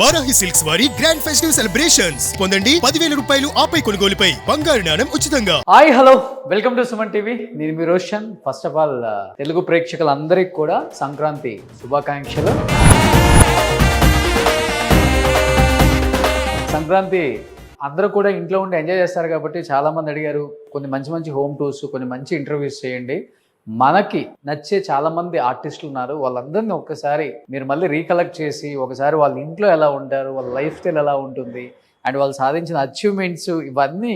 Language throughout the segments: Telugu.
వారాహి సిల్క్స్ వారి గ్రాండ్ ఫెస్టివ్ సెలబ్రేషన్స్ పొందండి 10,000 రూపాయలు ఆపై కొనుగోలుపై బంగారు నాణెం ఉచితంగా. Hi hello welcome to Suman TV. నేను మీ Roshan. First of all Telugu ప్రేక్షకులందరికీ కూడా సంక్రాంతి శుభాకాంక్షలు. సంక్రాంతి అందరూ కూడా ఇంట్లో ఉండి ఎంజాయ్ చేస్తారు కాబట్టి చాలా మంది అడిగారు కొన్ని మంచి మంచి హోమ్ టూర్స్, కొన్ని మంచి ఇంటర్వ్యూస్ చేయండి. మనకి నచ్చే చాలా మంది ఆర్టిస్టులు ఉన్నారు, వాళ్ళందరినీ ఒక్కసారి మీరు మళ్ళీ రీకలెక్ట్ చేసి ఒకసారి వాళ్ళ ఇంట్లో ఎలా ఉంటారు, వాళ్ళ లైఫ్ స్టైల్ ఎలా ఉంటుంది అండ్ వాళ్ళు సాధించిన అచీవ్మెంట్స్ ఇవన్నీ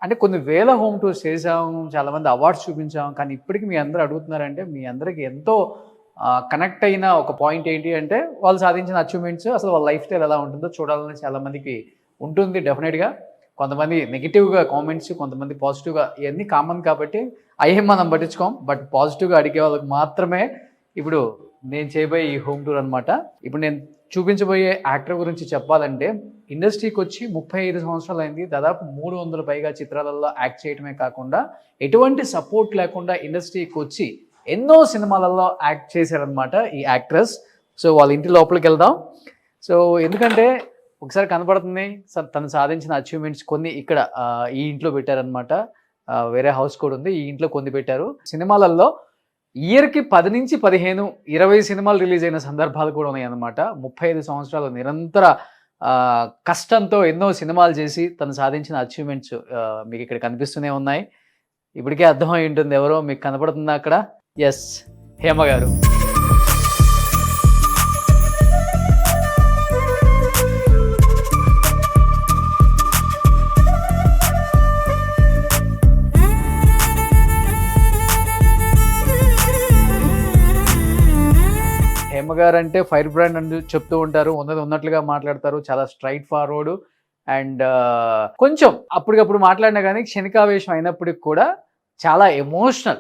అంటే కొన్ని వేల హోమ్ టూర్స్ చేసాము, చాలామంది అవార్డ్స్ చూపించాము. కానీ ఇప్పటికీ మీ అందరూ అడుగుతున్నారంటే మీ అందరికీ ఎంతో కనెక్ట్ అయిన ఒక పాయింట్ ఏంటి అంటే వాళ్ళు సాధించిన అచీవ్మెంట్స్, అసలు వాళ్ళ లైఫ్ స్టైల్ ఎలా ఉంటుందో చూడాలని చాలామందికి ఉంటుంది డెఫినెట్గా. కొంతమంది నెగిటివ్గా కామెంట్స్, కొంతమంది పాజిటివ్గా, ఇవన్నీ కామన్ కాబట్టి అయ్యే మనం పట్టించుకోం. బట్ పాజిటివ్గా అడిగే వాళ్ళకి మాత్రమే ఇప్పుడు నేను చేయబోయే ఈ హోమ్ టూర్ అనమాట. ఇప్పుడు నేను చూపించబోయే యాక్టర్ గురించి చెప్పాలంటే ఇండస్ట్రీకి వచ్చి 35 సంవత్సరాలు అయింది. దాదాపు 300 పైగా చిత్రాలలో యాక్ట్ చేయడమే కాకుండా ఎటువంటి సపోర్ట్ లేకుండా ఇండస్ట్రీకి వచ్చి ఎన్నో సినిమాలలో యాక్ట్ చేశారనమాట ఈ యాక్ట్రెస్. సో వాళ్ళ ఇంటి లోపలికి వెళ్దాం. సో ఎందుకంటే ఒకసారి కనపడుతుంది తను సాధించిన అచీవ్మెంట్స్ కొన్ని ఇక్కడ ఈ ఇంట్లో పెట్టారనమాట. వేరే హౌస్ కూడా ఉంది, ఈ ఇంట్లో కొన్ని పెట్టారు. సినిమాలలో ఇయర్కి 10 నుంచి 15, 20 సినిమాలు రిలీజ్ అయిన సందర్భాలు కూడా ఉన్నాయి అన్నమాట. 35 సంవత్సరాలు నిరంతర కష్టంతో ఎన్నో సినిమాలు చేసి తను సాధించిన అచీవ్మెంట్స్ మీకు ఇక్కడ కనిపిస్తూనే ఉన్నాయి. ఇప్పటికే అర్థమై ఉంటుంది ఎవరో మీకు కనపడుతుందా అక్కడ. ఎస్, హేమ గారు. హేమ గారు అంటే ఫైర్ బ్రాండ్ అని చెప్తూ ఉంటారు, ఉన్నది ఉన్నట్లుగా మాట్లాడతారు, చాలా స్ట్రైట్ ఫార్వర్డ్ అండ్ కొంచెం అప్పటికప్పుడు మాట్లాడినా కానీ క్షణికావేశం అయినప్పటికి కూడా చాలా ఎమోషనల్.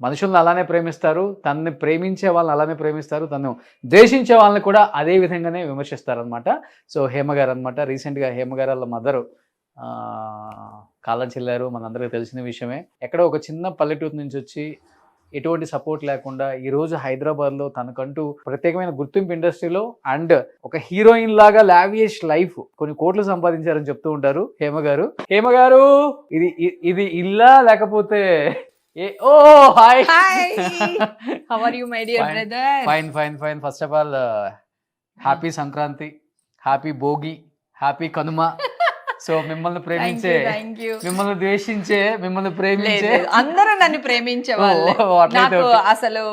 మనుషులను అలానే ప్రేమిస్తారు, తనని ప్రేమించే వాళ్ళని అలానే ప్రేమిస్తారు, తను ద్వేషించే వాళ్ళని కూడా అదే విధంగానే విమర్శిస్తారు అనమాట. సో హేమ గారు అనమాట. రీసెంట్గా హేమ గారు వాళ్ళ మదరు కాలం చెల్లారు, మనందరికీ తెలిసిన విషయమే. ఎక్కడో ఒక చిన్న పల్లెటూరు నుంచి వచ్చి ఎటువంటి సపోర్ట్ లేకుండా ఈరోజు హైదరాబాద్లో తనకంటూ ప్రత్యేకమైన గుర్తింపు ఇండస్ట్రీలో అండ్ ఒక హీరోయిన్ లాగా లావియష్ లైఫ్ కొన్ని కోట్లు సంపాదించారని చెప్తూ ఉంటారు హేమ గారు. హేమ గారు, ఇది ఇల్లా లేకపోతే ఓ hi. How are you, my dear brother? Fine. First of all happy Sankranti, happy Bhogi, happy Kanuma. So మిమ్మల్ని ప్రేమించే, మిమ్మల్ని ద్వేషించే, మిమ్మల్ని ప్రేమించే అందరూ నన్ను ప్రేమించే వాళ్ళు. నాకు అసలు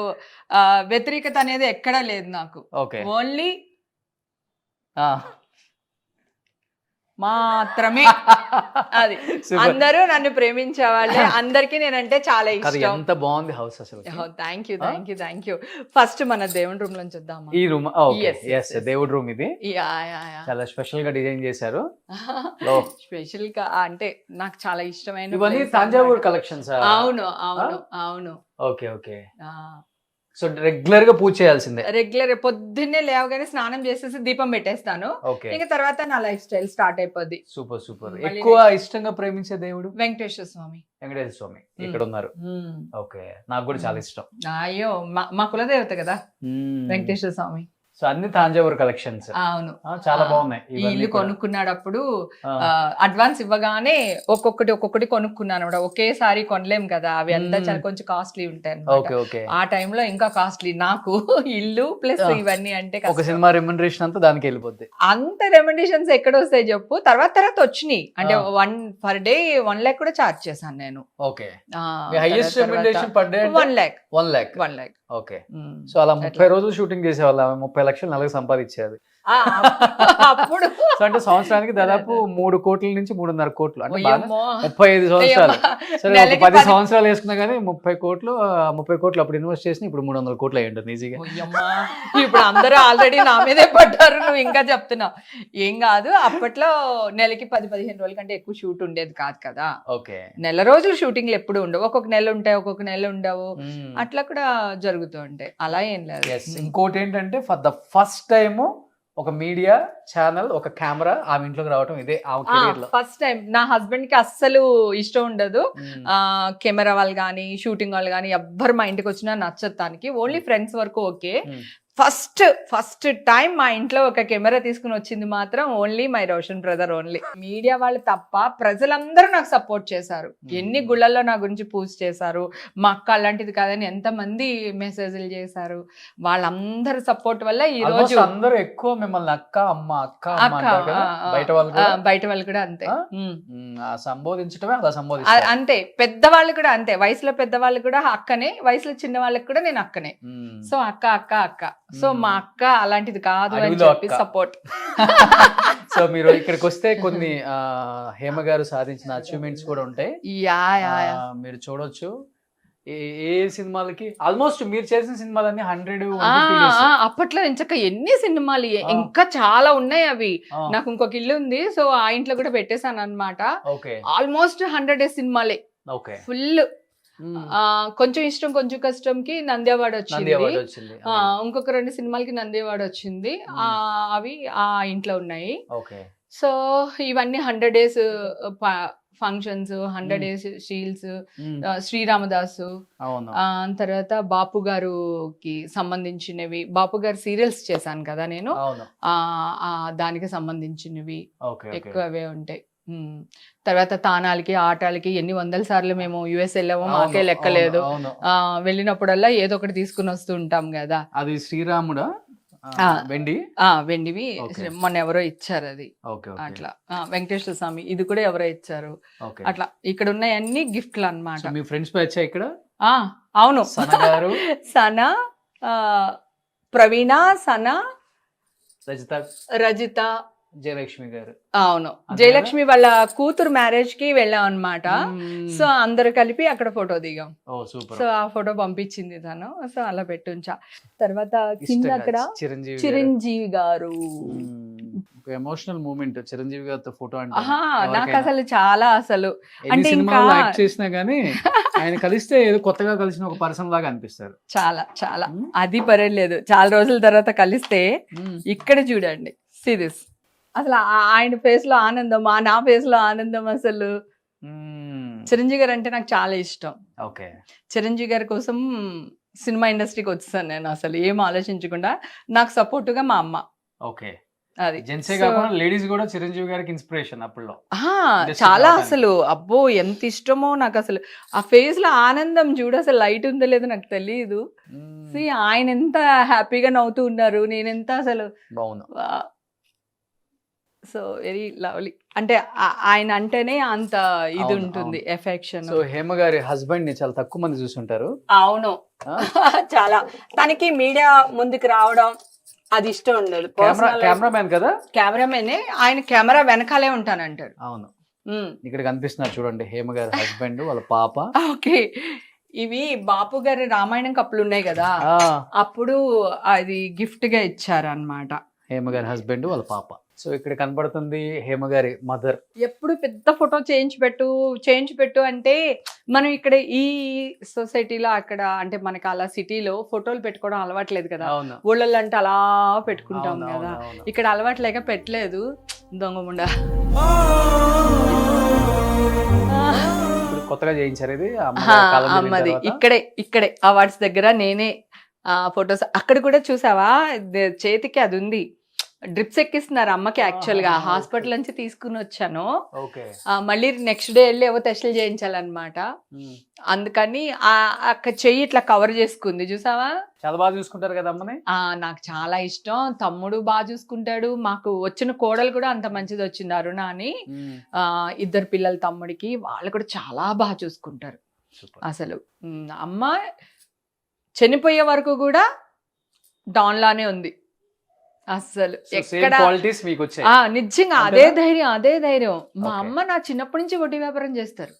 వ్యతిరేకత అనేది ఎక్కడా లేదు నాకు. ఓన్లీ మాత్రమే అది. అందరూ నన్ను ప్రేమించే వాళ్ళే. అందరికి నేనంటే చాలా ఇష్టం. ఎంత బాగుంది హౌస్ అసలు. Thank you. ఫస్ట్ మన దేవుడి రూమ్ లోంచి వద్దామా? ఈ రూమ్ దేవుడి రూమ్ ఇది చాలా స్పెషల్ గా డిజైన్ చేశారు. స్పెషల్ గా అంటే నాకు చాలా ఇష్టమైన ఇవన్నీ తంజావూరు కలెక్షన్స్. అవును. ఓకే. సో రెగ్యులర్ గా పూజ చేయాల్సిందే. రెగ్యులర్ పొద్దున్నే లేవగానే స్నానం చేసేసి దీపం పెట్టేస్తాను. ఇంకా తర్వాత నా లైఫ్ స్టైల్ స్టార్ట్ అయిపోద్ది. సూపర్. ఎక్కువ ఇష్టంగా ప్రేమించే దేవుడు వెంకటేశ్వర స్వామి. ఇక్కడ ఉన్నారు. ఓకే, నాకు కూడా చాలా ఇష్టం. అయ్యో, మా కులదేవత కదా వెంకటేశ్వర స్వామి. సో అన్ని తాంజావూరు కలెక్షన్స్. అవును, చాలా బాగున్నాయి. ఇల్లు కొనుక్కున్నాడప్పుడు అడ్వాన్స్ ఇవ్వగానే ఒక్కొక్కటి కొనుక్కున్నాను. ఒకేసారి కొనలేం కదా, అవి అంతా చాలా కొంచెం కాస్ట్లీ ఉంటాయి. ఆ టైంలో ఇంకా కాస్ట్లీ నాకు ఇల్లు ప్లస్ ఇవన్నీ అంటే ఒక సినిమా రెమ్యునరేషన్ అంతా దానికి వెళ్ళిపోద్ది. అంత రెమ్యునరేషన్స్ ఎక్కడ వస్తాయి చెప్పు. తర్వాత వచ్చినాయి అంటే 1 per day 1 lakh కూడా చార్జ్ చేశాను నేను. Okay, highest remuneration per day 1 lakh. 1 lakh. Okay. So అలా 30 రోజులు షూటింగ్ చేసేవాళ్ళ, 30 లక్షలు నెలకు సంపాదించేది అప్పుడు. సో అంటే సంవత్సరానికి దాదాపు 3 కోట్ల నుంచి 3.5 కోట్లు అంటే 35 సంవత్సరాలు. సరే, 10 సంవత్సరాలు వేసుకున్నా కానీ 30 కోట్లు అప్పుడు ఇన్వెస్ట్ చేసి ఇప్పుడు 300 కోట్లు అయ్యి ఉంటుంది ఈజీగా. ఇప్పుడు అందరూ ఆల్రెడీ నా మీదే పడ్డారు, నువ్వు ఇంకా చెప్తున్నావు. ఏం కాదు, అప్పట్లో నెలకి 10-15 రోజుల కంటే ఎక్కువ షూట్ ఉండేది కాదు కదా. ఓకే, నెల రోజులు షూటింగ్లు ఎప్పుడు ఉండవు, ఒక్కొక్క నెల ఉంటాయి, ఒక్కొక్క నెల ఉండవు, అట్లా కూడా జరుగుతూ ఉంటాయి. అలా ఏం లేదు. ఇంకోటి ఏంటంటే ఫర్ ద ఫస్ట్ టైం ఒక మీడియా ఛానల్, ఒక కెమెరా ఆమె ఇంట్లోకి రావటం ఇదే ఫస్ట్ టైం. నా హస్బెండ్ కి అస్సలు ఇష్టం ఉండదు కెమెరా వాళ్ళు కానీ షూటింగ్ వాళ్ళు కానీ ఎవ్వరు మా ఇంటికి వచ్చినా నచ్చదు తనకి. ఓన్లీ ఫ్రెండ్స్ వరకు ఓకే. ఫస్ట్ టైం మా ఇంట్లో ఒక కెమెరా తీసుకుని వచ్చింది మాత్రం only my Roshan brother only. Media వాళ్ళు తప్ప ప్రజలందరూ నాకు సపోర్ట్ చేశారు. ఎన్ని గుళ్ళల్లో నా గురించి పూజ చేశారు. మా అక్క అలాంటిది కాదని ఎంతమంది మెసేజ్లు చేశారు. వాళ్ళందరి సపోర్ట్ వల్ల ఈ రోజు అందరూ ఎక్కువ మిమ్మల్ని అక్క అమ్మ బయట వాళ్ళు కూడా అంతే సంబోధించడమే అలా సంబోధిస్తారు. అంతే, పెద్దవాళ్ళు కూడా అంతే. వయసులో పెద్దవాళ్ళు కూడా అక్కనే, వయసులో చిన్న వాళ్ళకి కూడా నేను అక్కనే. సో అక్క అక్క అక్క. సో మా అక్క అలాంటిది కాదు అని చెప్పి సపోర్ట్. సో మీరు ఇక్కడికి వస్తే కొన్ని హేమ గారు సాధించిన అచీవ్మెంట్స్ కూడా ఉంటాయి. మీరు చూడొచ్చు. ఏ సినిమాలకి ఆల్మోస్ట్ మీరు చేసిన సినిమాలన్నీ 100 అప్పట్లో ఇంచక ఎన్ని సినిమాలు, ఇంకా చాలా ఉన్నాయి అవి. నాకు ఇంకొక ఇల్లు ఉంది, సో ఆ ఇంట్లో కూడా పెట్టేశాను అన్నమాట. ఆల్మోస్ట్ 100 సినిమాలే ఫుల్. కొంచెం ఇష్టం కొంచెం కష్టంకి నంది అవార్డు వచ్చింది. ఇంకొక 2 సినిమాలకి నంది అవార్డు వచ్చింది. అవి ఆ ఇంట్లో ఉన్నాయి. సో ఇవన్నీ 100 days functions, 100 days Seales, Sri Ramadasu, తర్వాత బాపు గారుకి సంబంధించినవి. బాపు గారు సీరియల్స్ చేశాను కదా నేను, దానికి సంబంధించినవి ఎక్కువ అవే ఉంటాయి. తర్వాత తానాలకి ఆటాలకి ఎన్ని 100 సార్లు మేము యుఎస్ వెళ్ళామో మాకే లెక్కలేదు. వెళ్ళినప్పుడల్లా ఏదో ఒకటి తీసుకుని వస్తూ ఉంటాం కదా. అది శ్రీరాముడా వెండివి మొన్న ఎవరో ఇచ్చారు అది. అట్లా వెంకటేశ్వర స్వామి ఇది కూడా ఎవరో ఇచ్చారు. అట్లా ఇక్కడ ఉన్నాయన్ని గిఫ్ట్లు అన్నమాట. మీ ఫ్రెండ్స్ వచ్చాయి ఇక్కడ? అవును, సనా, ప్రవీణ, సనా, రజిత, జయలక్ష్మి గారు. అవును, జయలక్ష్మి వాళ్ళ కూతురు మ్యారేజ్ కి వెళ్ళాం అన్నమాట. సో అందరు కలిపి అక్కడ ఫోటో దిగాం. సో ఆ ఫోటో పంపించింది తను. సో అలా పెట్టుంచా. తర్వాత కింద అక్కడ చిరంజీవి గారు. ఎమోషనల్ మూమెంట్ చిరంజీవి గారితో ఫోటో అంటే నాకు అసలు చాలా అసలు అంటే ఇంకా యాక్ట్ చేసినా గానీ ఆయన కలిస్తే ఏదో కొత్తగా కలిసిన ఒక పర్సన్ లాగా అనిపిస్తారు. చాలా చాలా అది పర్లేదు. చాలా రోజుల తర్వాత కలిస్తే ఇక్కడ చూడండి సిరీస్ అసలు ఆయన ఫేస్ లో ఆనందం, నా ఫేస్ లో ఆనందం. అసలు చిరంజీవి గారు అంటే నాకు చాలా ఇష్టం. చిరంజీవి గారి కోసం సినిమా ఇండస్ట్రీకి వచ్చేసాను నేను అసలు ఏం ఆలోచించకుండా. నాకు సపోర్ట్ గా మా అమ్మ. అది జెంట్సే కాకుండా లేడీస్ కూడా చిరంజీవి గారికి ఇన్స్పిరేషన్ అప్పుడులో చాలా. అసలు అబ్బో ఎంత ఇష్టమో నాకు అసలు. ఆ ఫేస్ లో ఆనందం చూడు, అసలు లైట్ ఉందో లేదో నాకు తెలియదు. ఆయన ఎంత హ్యాపీగా నవ్వుతూ ఉన్నారు, నేనెంత అసలు సో వెరీ లవ్లీ. అంటే ఆయన అంటేనే అంత ఇది ఉంటుంది, ఎఫెక్షన్. సో హేమ గారి హస్బెండ్ ని చాలా తక్కువ మంది చూసుంటారు. అవును, చాలా. తనకి మీడియా ముందుకు రావడం అది ఇష్టం ఉండదు. కెమెరామెన్ కదా, కెమెరామెనే. ఆయన కెమెరా వెనకాలే ఉంటానంటారు. అవును, ఇక్కడ కనిపిస్తున్నారు చూడండి హేమ గారి హస్బెండ్, వాళ్ళ పాప. ఓకే, ఇవి బాపు గారి రామాయణం కప్పులు ఉన్నాయి కదా, అప్పుడు అది గిఫ్ట్ గా ఇచ్చారు అన్నమాట. హేమ గారి హస్బెండ్, వాళ్ళ పాప. సో ఇక్కడ కనబడుతుంది హేమ గారి మదర్. ఎప్పుడు పెద్ద ఫోటో చేయించి పెట్టు అంటే మనం ఇక్కడ ఈ సొసైటీలో అక్కడ అంటే మనకి అలా సిటీలో ఫోటోలు పెట్టుకోవడం అలవాట్లేదు కదా. ఊళ్ళల్లో అంటే అలా పెట్టుకుంటాం కదా, ఇక్కడ అలవాటు లేక పెట్టలేదు. దొంగముండా కొత్తగా చేయించారు ఇది అమ్మది. ఇక్కడే అవార్డ్స్ దగ్గర నేనే ఫొటోస్. అక్కడ కూడా చూసావా చేతికి అది ఉంది, డ్రిప్స్ ఎక్కిస్తున్నారు అమ్మకి. యాక్చువల్ గా హాస్పిటల్ నుంచి తీసుకుని వచ్చాను, మళ్ళీ నెక్స్ట్ డే వెళ్ళి ఏవో టెస్టులు చేయించాలన్నమాట. అందుకని అక్కడ చెయ్యి ఇట్లా కవర్ చేసుకుంది చూసావా. చాలా బాగా చూసుకుంటారు కదా అమ్మని. నాకు చాలా ఇష్టం. తమ్ముడు బాగా చూసుకుంటాడు. మాకు వచ్చిన కోడలు కూడా అంత మంచిది వచ్చింది, అరుణ అని. 2 పిల్లల తమ్ముడికి, వాళ్ళు కూడా చాలా బాగా చూసుకుంటారు అసలు. అమ్మ చనిపోయే వరకు కూడా డాన్ లానే ఉంది అసలు. ఎక్కడ నిజంగా అదే ధైర్యం. మా అమ్మ నా చిన్నప్పటి నుంచి వడ్డీ వ్యాపారం చేస్తారు.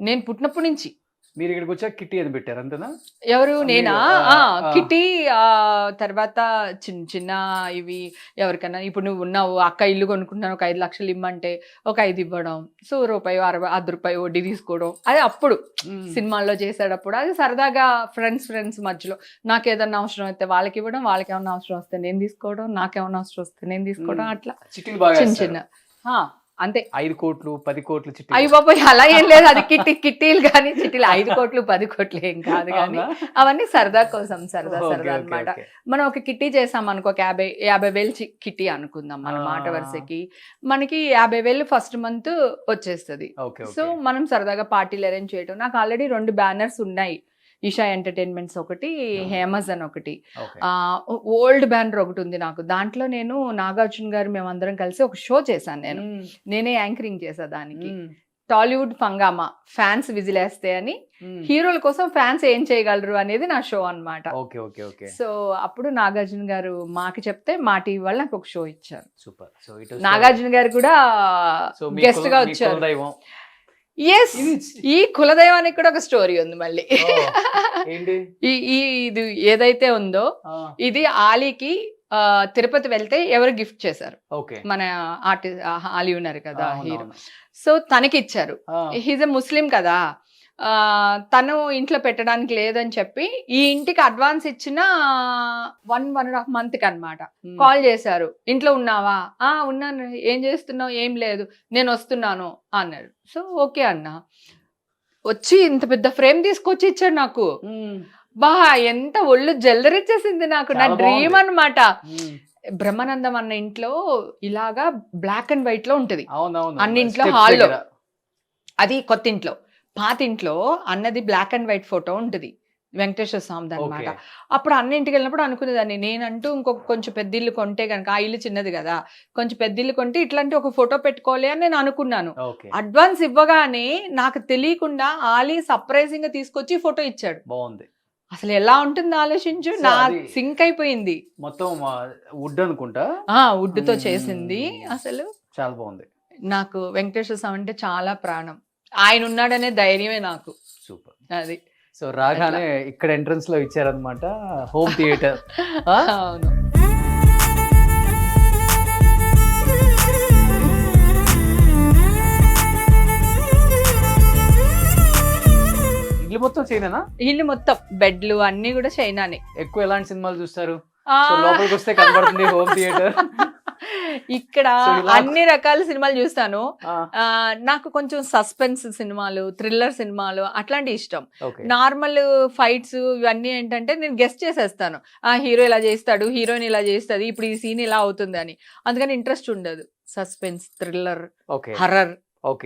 నేను పుట్టినప్పటి నుంచి. మీరు ఇక్కడికి వచ్చా కిట్టి అని పెట్టారు అంతేనా? ఎవరు? నేనా? కిట్టి, తర్వాత చిన్న చిన్న ఇవి ఎవరికైనా. ఇప్పుడు నువ్వు ఉన్నావు, అక్క ఇల్లు కొనుక్కుంటున్నాను, ఒక 5 లక్షలు ఇమ్మంటే ఒక 5 ఇవ్వడం, సో ₹1 వడ్డీ తీసుకోవడం. అది అప్పుడు సినిమాల్లో చేసేటప్పుడు అది సరదాగా ఫ్రెండ్స్ మధ్యలో. నాకు ఏదన్నా అవసరం అయితే వాళ్ళకి ఇవ్వడం, వాళ్ళకి ఏమన్నా అవసరం వస్తే నేను తీసుకోవడం, నాకేమన్నా అవసరం వస్తే నేను తీసుకోవడం, అట్లా చిన్న చిన్న. అంతే. 5 కోట్లు 10 కోట్లు చిట్టి అయ్యి బాబోయ్ అలా ఏం లేదు, అది కిట్టీలు కానీ చిట్టీలు 5 కోట్లు 10 కోట్లు ఏం కాదు కానీ అవన్నీ సరదా కోసం సరదా అన్నమాట. మనం ఒక కిట్టీ చేసాం అనుకో, 50,000 కిట్టీ అనుకుందాం మన మాట వరుసకి, మనకి 50,000 ఫస్ట్ మంత్ వచ్చేస్తుంది. సో మనం సరదాగా పార్టీలు అరేంజ్ చేయటం. నాకు ఆల్రెడీ 2 బ్యానర్స్ ఉన్నాయి, ఈషా ఎంటర్టైన్మెంట్స్ ఒకటి, హేమజన్ ఒకటి, ఓల్డ్ బ్యానర్ ఒకటి ఉంది నాకు. దాంట్లో నేను నాగార్జున గారు మేమందరం కలిసి ఒక షో చేశాను, నేనే యాంకరింగ్ చేసా దానికి. టాలీవుడ్ ఫంగామా, ఫ్యాన్స్ విజిలేస్తే అని, హీరోల కోసం ఫ్యాన్స్ ఏం చేయగలరు అనేది నా షో అన్నమాట. సో అప్పుడు నాగార్జున గారు మాకు చెప్తే మా టీవీ వాళ్ళు నాకు ఒక షో ఇచ్చారు. సూపర్. నాగార్జున గారు కూడా గెస్ట్ గా వచ్చారు. ఎస్, ఈ కులదైవానికి కూడా ఒక స్టోరీ ఉంది మళ్ళీ. ఇది ఏదైతే ఉందో ఇది ఆలీకి తిరుపతి వెళ్తే ఎవరు గిఫ్ట్ చేశారు, మన ఆర్టిస్ట్ ఆలీ ఉన్నారు కదా హీరో, సో తనకి ఇచ్చారు. హీజ్ ఎ ముస్లిం కదా, తను ఇంట్లో పెట్టడానికి లేదని చెప్పి ఈ ఇంటికి అడ్వాన్స్ ఇచ్చిన 1.5 month కి అన్నమాట కాల్ చేశారు. ఇంట్లో ఉన్నావా? ఉన్నాను. ఏం చేస్తున్నావు? ఏం లేదు, నేను వస్తున్నాను అన్నారు. సో ఓకే అన్న, వచ్చి ఇంత పెద్ద ఫ్రేమ్ తీసుకొచ్చి ఇచ్చాడు నాకు. బా ఎంత ఒళ్ళు జల్లరిచ్చేసింది నాకు, నా డ్రీమ్ అన్నమాట. బ్రహ్మానందం అన్న ఇంట్లో ఇలాగా బ్లాక్ అండ్ వైట్ లో ఉంటది అన్నింట్లో, హాల్లో. అది కొత్త ఇంట్లో. పాత ఇంట్లో అన్నది బ్లాక్ అండ్ వైట్ ఫోటో ఉంటుంది, వెంకటేశ్వర స్వామిది అనమాట. అప్పుడు అన్నింటికి వెళ్ళినప్పుడు అనుకునేదాన్ని, నేనంటూ ఇంకొక కొంచెం పెద్ద ఇల్లు కొంటే కనుక, ఆ ఇల్లు చిన్నది కదా, కొంచెం పెద్ద ఇల్లు కొంటే ఇట్లాంటి ఒక ఫోటో పెట్టుకోవాలి అని నేను అనుకున్నాను. అడ్వాన్స్ ఇవ్వగానే నాకు తెలియకుండా ఆలీ సర్ప్రైజింగ్ గా తీసుకొచ్చి ఫోటో ఇచ్చాడు. బాగుంది. అసలు ఎలా ఉంటుంది ఆలోచించు, నా సింక్ అయిపోయింది. మొత్తం వుడ్ అనుకుంటా, వుడ్ తో చేసింది. అసలు చాలా బాగుంది. నాకు వెంకటేశ్వర స్వామి అంటే చాలా ప్రాణం, ఆయన ఉన్నాడనే ధైర్యమే నాకు. సూపర్. అది సో రాగానే ఇక్కడ ఎంట్రన్స్ లో ఇచ్చారనమాట హోమ్ థియేటర్. అవును. ఇల్లు మొత్తం చైనానా? ఇల్లు మొత్తం బెడ్లు అన్ని కూడా చైనానే. ఎక్కువ ఎలాంటి సినిమాలు చూస్తారు? లోపలికి వస్తే కనబడుతుంది హోమ్ థియేటర్. ఇక్కడ అన్ని రకాల సినిమాలు చూస్తాను. నాకు కొంచెం సస్పెన్స్ సినిమాలు, థ్రిల్లర్ సినిమాలు అట్లాంటి ఇష్టం. నార్మల్ ఫైట్స్ ఇవన్నీ ఏంటంటే నేను గెస్ట్ చేసేస్తాను, హీరో ఇలా చేస్తాడు, హీరోయిన్ ఇలా చేస్తుంది, ఇప్పుడు ఈ సీన్ ఇలా అవుతుంది అని. అందుకని ఇంట్రెస్ట్ ఉండదు. సస్పెన్స్, థ్రిల్లర్, హర్రర్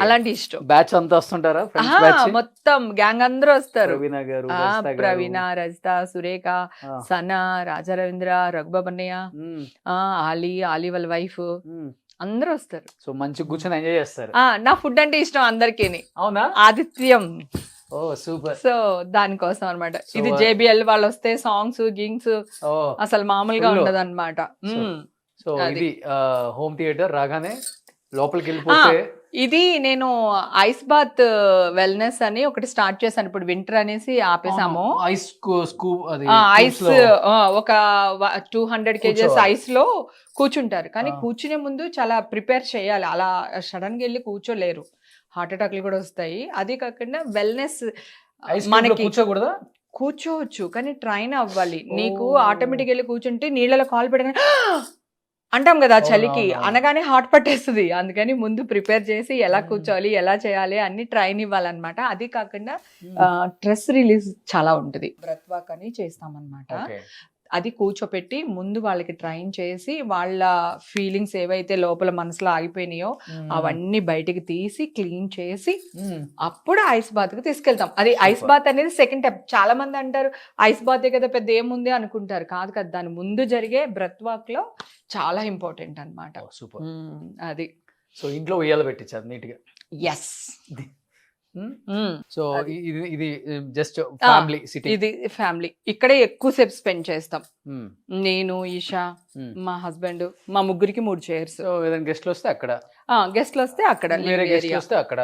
అలాంటి ఇష్టం. బ్యాచ్ అంతా వస్తుంటారా? మొత్తం గ్యాంగ్ అందరూ వస్తారు. ప్రవీణ, రజిత, సురేఖ, సనా, రాజా రవీంద్ర, రఘుబాబన్నయ్య, ఆలీ వాళ్ళ వైఫ్ అందరూ వస్తారు. సో మంచి కూర్చొని ఎంజాయ్ చేస్తారు. నా ఫుడ్ అంటే ఇష్టం అందరికీ. అవునా? ఆదిత్యం. ఓ సూపర్. సో దానికోసం అనమాట. ఇది JBL వాళ్ళు వస్తే సాంగ్స్ గింగ్స్ అసలు మామూలుగా ఉండదు అనమాట. సో ఇది హోమ్ థియేటర్ రాగానే లోపలికి వెళ్ళిపోతే ఇది నేను ఐస్ బాత్ వెల్నెస్ అని ఒకటి స్టార్ట్ చేశాను. ఇప్పుడు వింటర్ అనేసి ఆపేసాము. ఐస్ ఒక 200 kgs ఐస్ లో కూర్చుంటారు, కానీ కూర్చునే ముందు చాలా ప్రిపేర్ చేయాలి. అలా సడన్ గా వెళ్ళి కూర్చోలేరు, హార్ట్ అటాక్లు కూడా వస్తాయి. అది కాకుండా వెల్నెస్ మనకి కూర్చోకూడదా? కూర్చోవచ్చు, కానీ ట్రైన్ అవ్వాలి. నీకు ఆటోమేటిక్ వెళ్ళి కూర్చుంటే నీళ్ళలో కాలు పెట్టగానే అంటాం కదా చలికి, అనగానే హార్ట్ పట్టేస్తుంది. అందుకని ముందు ప్రిపేర్ చేసి ఎలా కూర్చోవాలి, ఎలా చేయాలి అన్ని ట్రైన్ ఇవ్వాలన్నమాట. అది కాకుండా స్ట్రెస్ రిలీజ్ చాలా ఉంటుంది. బ్రెత్ వాక్ అని చేస్తామన్నమాట. అది కూర్చోపెట్టి ముందు వాళ్ళకి ట్రైన్ చేసి వాళ్ళ ఫీలింగ్స్ ఏవైతే లోపల మనసులో ఆగిపోయినాయో అవన్నీ బయటికి తీసి క్లీన్ చేసి అప్పుడు ఐస్ బాత్ కి తీసుకెళ్తాం. అది ఐస్ బాత్ అనేది సెకండ్ స్టెప్. చాలా మంది అంటారు ఐస్ బాతే కదా పెద్ద ఏముంది అనుకుంటారు. కాదు కదా, దాని ముందు జరిగే బ్రెత్ వాక్ లో చాలా ఇంపార్టెంట్ అన్నమాట. సూపర్. అది సో ఇంట్లో ఉయ్యాల పెట్టించారు నీట్ గా. ఎస్. సో ఇది జస్ట్ ఫ్యామిలీ సిటీ. ఇది ఫ్యామిలీ. ఇక్కడే ఎక్కువసేపు స్పెండ్ చేస్తాం. నేను, ఈషా, మా హస్బెండ్, మా ముగ్గురికి 3 chairs. ఏదైనా గెస్ట్లు వస్తే అక్కడ, గెస్ట్లు వస్తే అక్కడ, వేరే గెస్ట్లు వస్తే అక్కడ.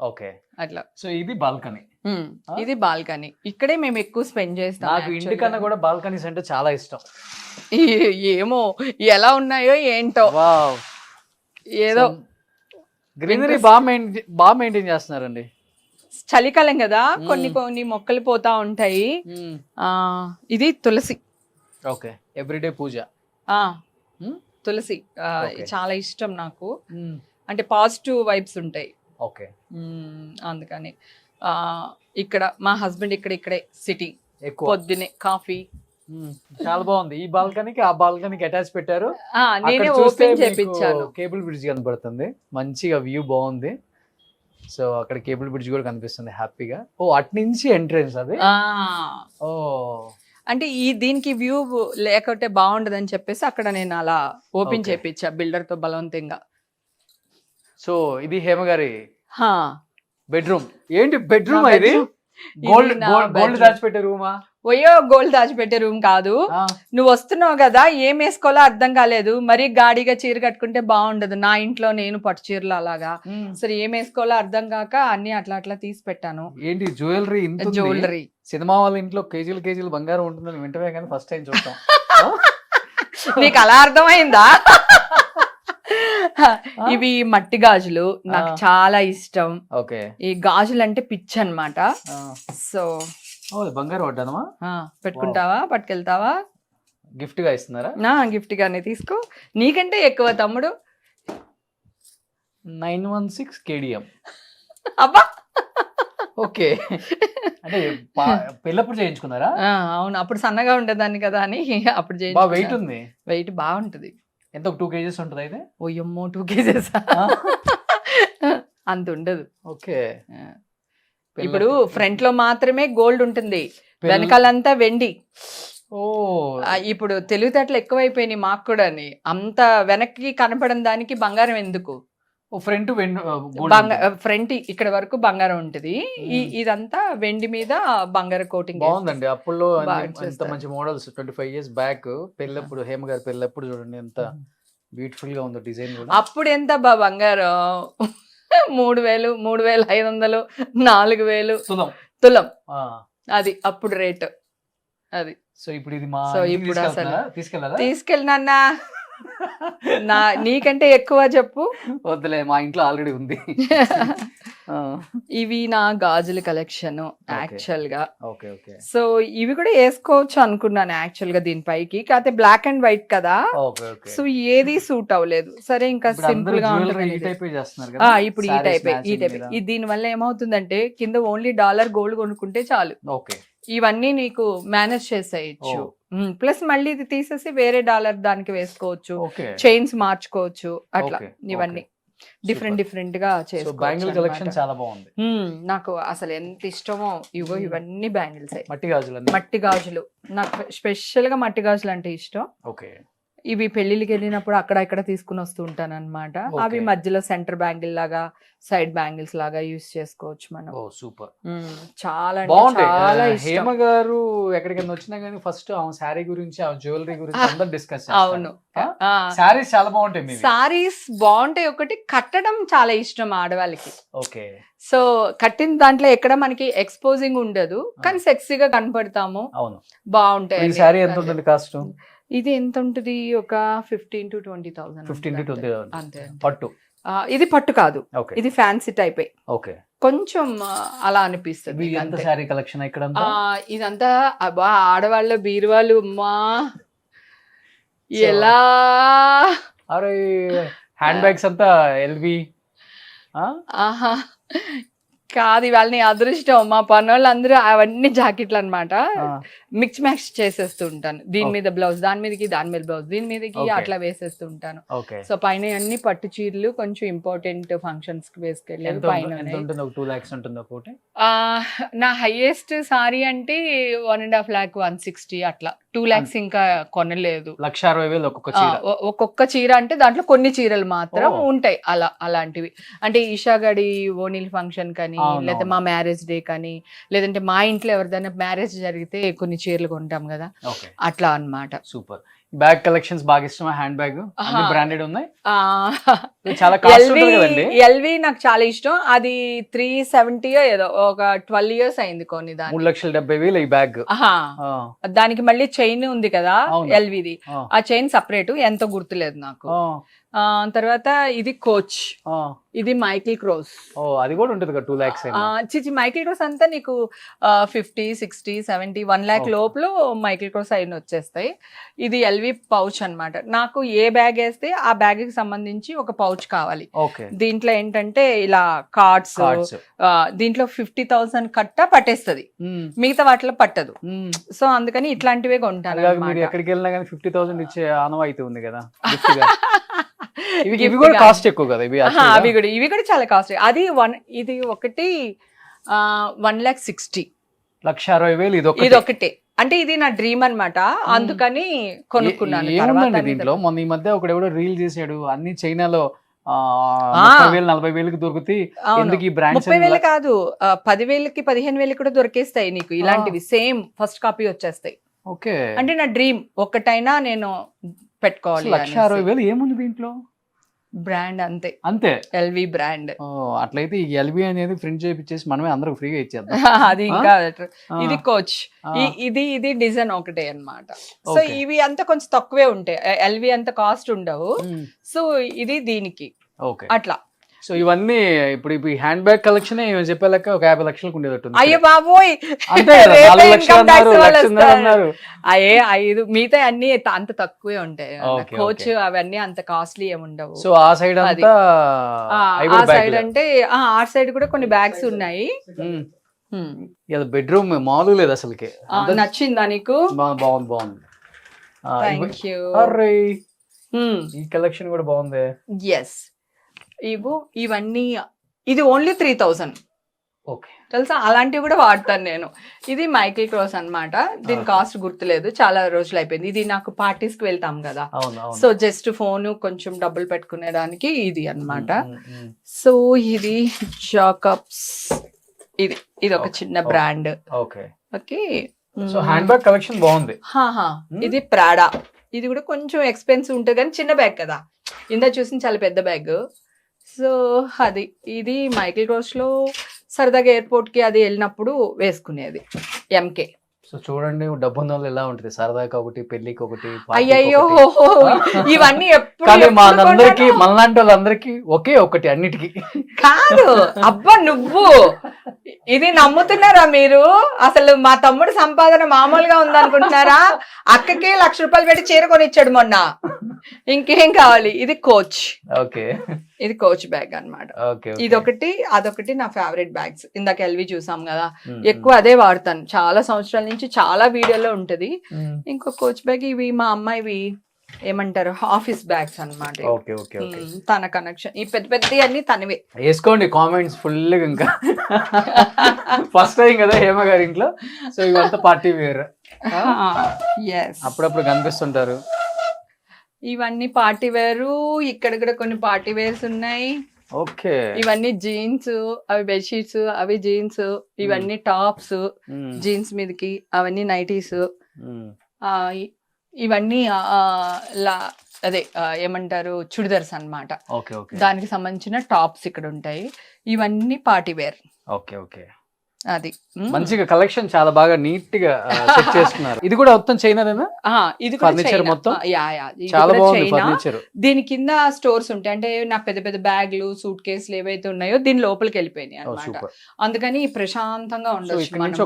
ఓకే, అట్లా. సో ఇది బాల్కనీ. ఇది బాల్కనీ. ఇక్కడే మేము ఎక్కువ స్పెండ్ చేస్తాం. నాకు ఇంటికన్నా కూడా బాల్కనీస్ అంటే చాలా ఇష్టం. ఏమో ఎలా ఉన్నాయో ఏంటో, ఏదో గ్రీనరీ బాగా మెయింటైన్ చేస్తున్నారండి. చలికాలం కదా, కొన్ని మొక్కలు పోతా ఉంటాయి. ఇది తులసి. ఓకే, ఎవ్రీడే పూజ. తులసి చాలా ఇష్టం నాకు. అంటే పాజిటివ్ వైబ్స్ ఉంటాయి. ఓకే. అందుకని ఇక్కడ మా హస్బెండ్ ఇక్కడే సిట్టింగ్, ఎక్కువ పొద్దునే కాఫీ. చాలా బాగుంది. ఈ బాల్కనీకి ఆ బాల్కనీకి అటాచ్ పెట్టారు. నేనే ఓపెన్ చేపించాను. కేబుల్ బ్రిడ్జ్ కనబడుతుంది, మంచిగా వ్యూ బాగుంది. సో అక్కడ కేబుల్ బ్రిడ్జ్ కూడా కనిపిస్తుంది హ్యాపీగా. ఓ అటు నుంచి ఎంట్రన్స్ అది. ఓ అంటే దీనికి వ్యూ లేకపోతే బాగుండదని చెప్పేసి అక్కడ నేను అలా ఓపెన్ Okay. చేపించా బిల్డర్ తో బలవంతంగా. సో ఇది హేమ గారి హా, బెడ్రూమ్. ఏంటి బెడ్రూమ్ నా ఇది? bedroom. గోల్డ్ ఇది నా గోల్డ్ bedroom. దాచిపెట్టే రూమా? ఒయ్యో గోల్డ్ దాచిపెట్టే రూమ్ కాదు. నువ్వు వస్తున్నావు కదా, ఏం వేసుకోవాలో అర్థం కాలేదు. మరీ గాడిగా చీర కట్టుకుంటే బాగుండదు. నా ఇంట్లో నేను పట్టు చీరలు అలాగా, సరే ఏం వేసుకోవాలో అర్థం కాక అన్ని అట్లా తీసి పెట్టాను. ఏంటి జ్యువెలరీ? ఇంత జ్యువెలరీ. సినిమా వాళ్ళ ఇంట్లో కేజీలు బంగారం ఉంటుందని వింటమే కానీ ఫస్ట్ టైం చూస్తాం. నీకు అలా అర్థమైందా? ఇవి మట్టి గాజులు, నాకు చాలా ఇష్టం. ఓకే. ఈ గాజులు అంటే పిచ్చి అన్నమాట. సో బంగారం వడ్డానమా? పెట్టుకుంటావా, పట్టుకెళ్తావా? గిఫ్ట్ గా ఇస్తున్నారా? నా గిఫ్ట్ గానే తీసుకో. నీకంటే ఎక్కువ తమ్ముడు. 916 KDM. అబ్బా, ఓకే. అంటే పెళ్ళప్పుడు చేయించుకున్నారా? అవును, అప్పుడు సన్నగా ఉండేదాన్ని కదా అని అప్పుడు వెయిట్ ఉంది. వెయిట్ బాగుంటది. ఎంత 2 kgs ఉంటుంది అయితే? ఓయమ్మో 2 kgs అంత ఉండదు. ఓకే. ఇప్పుడు ఫ్రంట్ లో మాత్రమే గోల్డ్ ఉంటుంది, వెనకాలంతా వెండి. ఓ ఇప్పుడు తెలివితేటలు ఎక్కువైపోయినాయి మాకు కూడా. అంత వెనక్కి కనపడని దానికి బంగారం ఎందుకు? ఫ్రంట్ ఫ్రంట్ ఇక్కడ వరకు బంగారం ఉంటది, ఇదంతా వెండి మీద బంగారం కోటింగ్. బాగుందండి. అప్పుల్లో ఎంత మంచి మోడల్స్ 25 years బ్యాక్ పెళ్ళప్పుడు, హేమ గారి పెళ్ళప్పుడు చూడండి ఎంత బ్యూటిఫుల్ గా ఉందో డిజైన్ కూడా. అప్పుడు ఎంత బంగారం? 3000, 3500, 4000 తులం. అది అప్పుడు రేట్ అది. సో ఇప్పుడు ఇది మా ఇప్పుడు అసలు తీసుకెళ్ళాలా? తీసుకెళ్ళినా నీకంటే ఎక్కువ చెప్పు. వద్దులే, మా ఇంట్లో ఆల్రెడీ ఉంది. ఇవి నా గాజుల కలెక్షన్ యాక్చువల్ గా. Okay okay. సో ఇవి కూడా వేసుకోవచ్చు అనుకున్నాను యాక్చువల్ గా దీనిపైకి, కాకపోతే బ్లాక్ అండ్ వైట్ కదా. సో ఏది సూట్ అవ్వలేదు. సరే ఇంకా సింపుల్ గా ఉంటుంది. ఇప్పుడు ఈ టైప్ దీని వల్ల ఏమవుతుందంటే కింద ఓన్లీ $గోల్డ్ కొనుక్కుంటే చాలు, ఇవన్నీ నీకు మేనేజ్ చేసేయచ్చు. ప్లస్ మళ్ళీ ఇది తీసేసి వేరే డాలర్ దానికి వేసుకోవచ్చు, చైన్స్ మార్చుకోవచ్చు, అట్లా ఇవన్నీ డిఫరెంట్ గా చేసుకోవచ్చు. కలెక్షన్ చాలా బాగుంది. నాకు అసలు ఎంత ఇష్టమో ఇవన్నీ బ్యాంగిల్స్. మట్టి గాజులు నాకు స్పెషల్ గా మట్టి గాజులు అంటే ఇష్టం. ఓకే. ఇవి పెళ్లిళ్ళకి వెళ్ళినప్పుడు అక్కడ ఇక్కడ తీసుకుని వస్తూ ఉంటాను అనమాట. అవి మధ్యలో సెంటర్ బ్యాంగిల్ లాగా, సైడ్ బ్యాంగిల్స్ లాగా యూస్ చేసుకోవచ్చు మనం. సూపర్, చాలా బాగుంటాయి. హేమ గారు ఎక్కడికైనా వచ్చినా గానీ ఫస్ట్ ఆమె శారీ గురించి, ఆమె జ్యువెలరీ గురించి అందరూ డిస్కస్. అవును, శారీస్ చాలా బాగుంటాయి. శారీస్ బాగుంటాయి. ఒకటి కట్టడం చాలా ఇష్టం ఆడవాళ్ళకి. ఓకే. సో కట్టిన దాంట్లో ఎక్కడ మనకి ఎక్స్పోజింగ్ ఉండదు, కానీ సెక్సీగా కనపడతాము. అవును, బాగుంటాయి. శారీ ఎంత ఉంటుంది కాస్ట్? ఇది ఎంత ఉంటుంది? ఒక 15,000 to 20,000. 15,000 to 20,000 అంతే. పట్టు? ఇది పట్టు కాదు, ఇది ఫ్యాన్సీ టైప్. ఓకే. కొంచెం అలా అనిపిస్తుంది. కలెక్షన్ ఇక్కడ ఇదంతా అబ్బా ఆడవాళ్ళ బీరువాళ్ళు. అమ్మా ఎలా అరే హ్యాండ్ బ్యాగ్స్ అంతా ఎల్వి. ఆహా కాదు, ఇవాళ నీ అదృష్టం. మా పనోళ్ళు అందరూ అవన్నీ జాకెట్లు అనమాట, మిక్స్ మ్యాక్స్ చేసేస్తూ ఉంటాను. దీని మీద బ్లౌజ్, దాని మీదకి, దాని మీద బ్లౌజ్, దీని మీదకి అట్లా వేసేస్తూ ఉంటాను. సో పైన అన్ని పట్టు చీరలు, కొంచెం ఇంపార్టెంట్ ఫంక్షన్స్ కి వేసుకెళ్ళాను. పైన 2 lakhs ఉంటుంది ఒకటి. నా హైయెస్ట్ సారీ అంటే 1.5 lakh, 160 అట్లా. 2 lakhs ఇంకా కొనలేదు. 1,60,000 ఒక్కొక్క చీర. ఒక్కొక్క చీర అంటే దాంట్లో కొన్ని చీరలు మాత్రం ఉంటాయి అలాంటివి. అంటే ఈషా గడి ఓణీల్ ఫంక్షన్ కానీ, లేదా మా మ్యారేజ్ డే కానీ, లేదంటే మా ఇంట్లో ఎవరిదైనా మ్యారేజ్ జరిగితే కొన్ని చీరలు కొంటాం కదా, అట్లా అన్నమాట. సూపర్. బ్యాగ్ కలెక్షన్స్ బాగా ఇష్టమా? హ్యాండ్ బ్యాగ్ బ్రాండెడ్ ఉన్నాయి. ఎల్వి నాకు చాలా ఇష్టం. అది 370 ఏదో, ఒక 12 years అయింది కొని. దాని 3,70,000 ఈ బ్యాగ్. దానికి మళ్ళీ చైన్ ఉంది కదా ఎల్విది, ఆ చైన్ సపరేట్, ఎంతో గుర్తులేదు నాకు. తర్వాత ఇది కోచ్, ఇది మైకిల్ క్రోస్. అది కూడా ఉంటుంది కదా 2 lakhs. చిచి మైకిల్ క్రోస్ అంతా నీకు 50, 60, 70, 1 lakh లోపల మైకిల్ క్రోస్ అయిన వచ్చేస్తాయి. ఇది ఎల్వి పౌచ్ అన్నమాట. నాకు ఏ బ్యాగ్ వేస్తే ఆ బ్యాగ్ కి సంబంధించి ఒక పౌచ్ కౌచ్ కావాలి. ఓకే. దీంట్లో ఏంటంటే ఇలా కార్డ్స్, దీంట్లో 50,000 కట్ట పట్టేస్తుంది, మిగతా వాటిలో పట్టదు. సో అందుకని ఇట్లాంటివే కొంటాను. మీరు ఎక్కడికి వెళ్ళినా కానీ 50,000 ఇచ్చే ఆనవాయితీ ఉంది కదా. ఇవి కూడా కాస్ట్ ఎక్కువ కదా ఇవి. ఇవి కూడా చాలా కాస్ట్. అది ఇది ఒకటి 1,60,000, 1,60,000 ఇది ఒకటే. అంటే ఇది నా డ్రీమ్ అన్నమాట, అందుకని కొనుక్కున్నాను. ఏముందండి దీంట్లో? మొన్న ఈ మధ్య ఒకడెవడో రీల్ చేశాడు, అన్ని చైనాలో 30,000 40,000 దొరుకుతాయి. ఎందుకు ఈ బ్రాండ్స్? 30,000 కాదు, 10,000కి 15,000 కూడా దొరికేస్తాయి నీకు ఇలాంటివి, సేమ్ ఫస్ట్ కాపీ వచ్చేస్తాయి. ఓకే. అంటే నా డ్రీమ్ ఒక్కటైనా నేను పెట్టుకోవాలి. 1,60,000 ఏముంది దీంట్లో? బ్రాండ్ అంతే, అంతే. LV brand. అట్లయితే ఈ ఎల్వి అనేది ప్రింట్ చేయించేసి మనమే అందరికి ఫ్రీగా ఇచ్చేద్దాం. అది ఇంకా ఇది కోచ్, ఇది డిజైన్ ఒకటే అన్నమాట. సో ఇవి అంతా కొంచెం తక్కువే ఉంటాయి, ఎల్వి అంత కాస్ట్ ఉండవు. సో ఇది దీనికి అట్లా. సో ఇవన్నీ ఇప్పుడు హ్యాండ్ బ్యాగ్ కలెక్షన్ చెప్పే లెక్క ఒక 50 లక్షలకు ఉండేటట్టు. అయ్యో బాబోయ్, అయ్యే 5 మిగతా అన్ని అంత తక్కువే ఉంటాయి. కోచ్ అవన్నీ అంత కాస్ట్లీ ఏమి ఉండవు. సో ఆ సైడ్ అంతా, ఆ సైడ్ అంటే ఆ సైడ్ కూడా కొన్ని బ్యాగ్స్ ఉన్నాయి. బెడ్రూమ్ మామూలు లేదు అసలుకి. నచ్చిందా నీకు? బాగుంది బాగుంది. Thank you. ఈ కలెక్షన్ కూడా బాగుంది. ఎస్, ఇవన్నీ ఇది ఓన్లీ 3,000. ఓకే, తెలుసా? అలాంటివి కూడా వాడతాను నేను. ఇది మైకిల్ క్రోస్ అన్నమాట, దీని కాస్ట్ గుర్తులేదు, చాలా రోజులు అయిపోయింది. ఇది నాకు పార్టీస్ కి వెళ్తాం కదా, సో జస్ట్ ఫోన్ కొంచెం డబ్బులు పెట్టుకునేదానికి ఇది అన్నమాట. సో ఇది జాకబ్స్, ఇది ఒక చిన్న brand. Okay. Okay. So hand bag collection బాగుంది. ఇది ప్రాడా, ఇది కూడా కొంచెం ఎక్స్పెన్సివ్ ఉంటుంది కానీ చిన్న బ్యాగ్ కదా, ఇందా చూసిన చాలా పెద్ద బ్యాగ్. సో ఇది మైకిల్ క్రోస్ లో సరదాగా ఎయిర్పోర్ట్ కి అది వెళ్ళినప్పుడు వేసుకునేది, ఎంకే. సో చూడండి, డబ్బు ఉన్న వాళ్ళు ఎలా ఉంటుంది, సరదాగా ఒకటి, పెళ్లికి ఒకటి. అయ్యో, ఇవన్నీ మనందరికి, మనలాంటి వాళ్ళందరికీ ఒకే ఒకటి అన్నిటికీ కాదు. అబ్బా నువ్వు ఇది నమ్ముతున్నారా మీరు? అసలు మా తమ్ముడు సంపాదన మామూలుగా ఉందనుకుంటున్నారా? అక్కకి 1,00,000 రూపాయలు పెట్టి చీర కొనిచ్చాడు మొన్న, ఇంకేం కావాలి? ఇది కోచ్. ఓకే, ఇది కోచ్ బ్యాగ్ అన్నమాట. ఇదొకటి, అదొకటి నా ఫేవరెట్ బ్యాగ్స్. ఇందాక ఎల్వి చూసాం కదా, ఎక్కువ అదే వాడతాను చాలా సంవత్సరాల నుంచి, చాలా వీడియోలో ఉంటది. ఇంకో కోచ్ బ్యాగ్, ఇవి మా అమ్మాయివి ఏమంటారు, ఆఫీస్ బ్యాగ్స్ అన్నమాట. తన కనెక్షన్, ఈ పెద్ద పెద్ద అన్ని తనవే. వేసుకోండి కామెంట్స్ ఫుల్. ఇంకా ఫస్ట్ టైం కదా హేమ గారి ఇంట్లో, సో ఇవంతా పార్టీ వేర్. అప్పుడప్పుడు కనిపిస్తుంటారు. ఇవన్నీ పార్టీ వేరు, ఇక్కడ కూడా కొన్ని పార్టీ వేర్స్ ఉన్నాయి. ఓకే. ఇవన్నీ జీన్స్, అవి బెడ్షీట్స్, అవి జీన్స్, ఇవన్నీ టాప్స్ జీన్స్ మీదకి, అవన్నీ నైటీస్, ఇవన్నీ అదే ఏమంటారు చుడిదార్స్ అన్నమాట. దానికి సంబంధించిన టాప్స్ ఇక్కడ ఉంటాయి. ఇవన్నీ పార్టీ వేర్. అది మంచిగా కలెక్షన్ చాలా బాగా నీట్ గా సెట్ చేస్తున్నారు. ఇది కూడా మొత్తం చైనాదేనా? ఇది ఫర్నిచర్ మొత్తం చాలా బాగుంది. ఫర్నిచర్ దీని కింద స్టోర్స్ ఉంటాయి, అంటే నా పెద్ద పెద్ద బ్యాగ్లు, సూట్ కేసులు ఏవైతే ఉన్నాయో దీని లోపలికి వెళ్ళిపోయినాయి అన్నమాట. అందుకని ప్రశాంతంగా ఉండొచ్చు. ఇటు నుంచి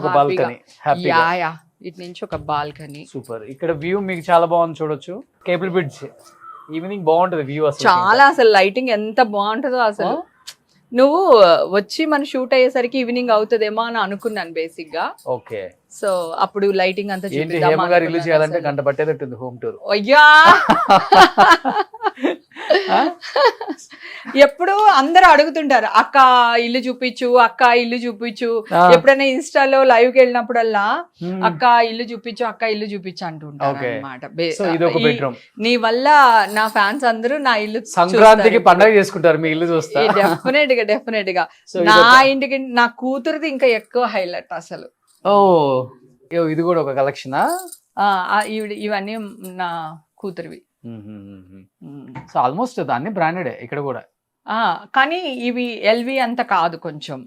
ఒక బాల్కనీ. సూపర్. ఇక్కడ వ్యూ మీకు చాలా బాగుంది, చూడొచ్చు. కేబుల్ బ్రిడ్జ్, ఈవినింగ్ బాగుంటది వ్యూ అసలు చాలా. అసలు లైటింగ్ ఎంత బాగుంటుందో అసలు. నువ్వు వచ్చి మన షూట్ అయ్యేసరికి ఈవినింగ్ అవుతుందేమో అని అనుకున్నాను బేసిక్ గా. ఓకే. సో అప్పుడు లైటింగ్ అంతా రిలీజ్ చేయాలంటే గంట పట్టేటట్టుంది హోమ్ టూర్. అయ్యా, ఎప్పుడు అందరూ అడుగుతుంటారు, అక్క ఇల్లు చూపించు, అక్క ఇల్లు చూపించు. ఎప్పుడైనా ఇన్స్టాలో లైవ్ కి వెళ్ళినప్పుడల్లా అక్క ఇల్లు చూపించు, అక్క ఇల్లు చూపించు అంటుంటారు అన్నమాట. నీ వల్ల నా ఫ్యాన్స్ అందరూ నా ఇల్లు సంక్రాంతికి పండుగ చేసుకుంటారు, మీ ఇల్లు చూస్తా. డెఫినెట్ గా నా ఇంటికి నా కూతురుది ఇంకా ఎక్కువ హైలైట్ అసలు. ఇది కూడా ఒక కలెక్షనా? ఇవన్నీ నా కూతురువి. సో ఆల్మోస్ట్ అన్ని బ్రాండెడ్ ఇక్కడ కూడా. కానీ ఇవి ఎల్వి అంత కాదు, కొంచెం